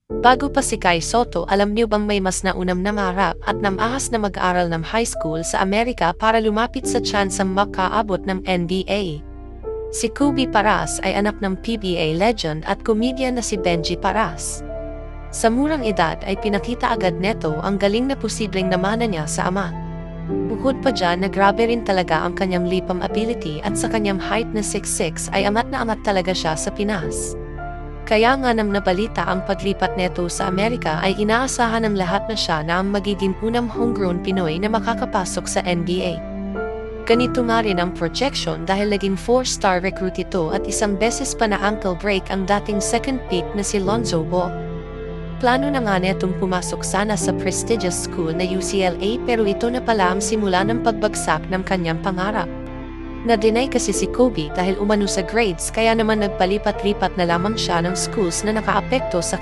Bago pa si Kai Sotto, alam niyo bang may mas naunang nangarap at namahas na mag-aral ng high school sa Amerika para lumapit sa tsansang makaabot ng NBA? Si Kobe Paras ay anak ng PBA legend at comedian na si Benji Paras. Sa murang edad ay pinakita agad neto ang galing na posibleng namana niya sa ama. Bukod pa dyan na grabe rin talaga ang kanyang lipam ability at sa kanyang height na 6'6" ay angat na angat talaga siya sa Pinas. Kaya nga nang nabalita ang paglipat neto sa Amerika ay inaasahan ng lahat na siya na ang magiging unang homegrown Pinoy na makakapasok sa NBA. Ganito nga rin ang projection dahil naging 4-star recruit ito at isang beses pa na ankle break ang dating second pick na si Lonzo Ball. Plano na nga netong pumasok sana sa prestigious school na UCLA pero ito na pala ang simula ng pagbagsak ng kanyang pangarap. Na-deny kasi si Kobe dahil umano sa grades kaya naman nagpalipat-lipat na lamang siya ng schools na nakaapekto sa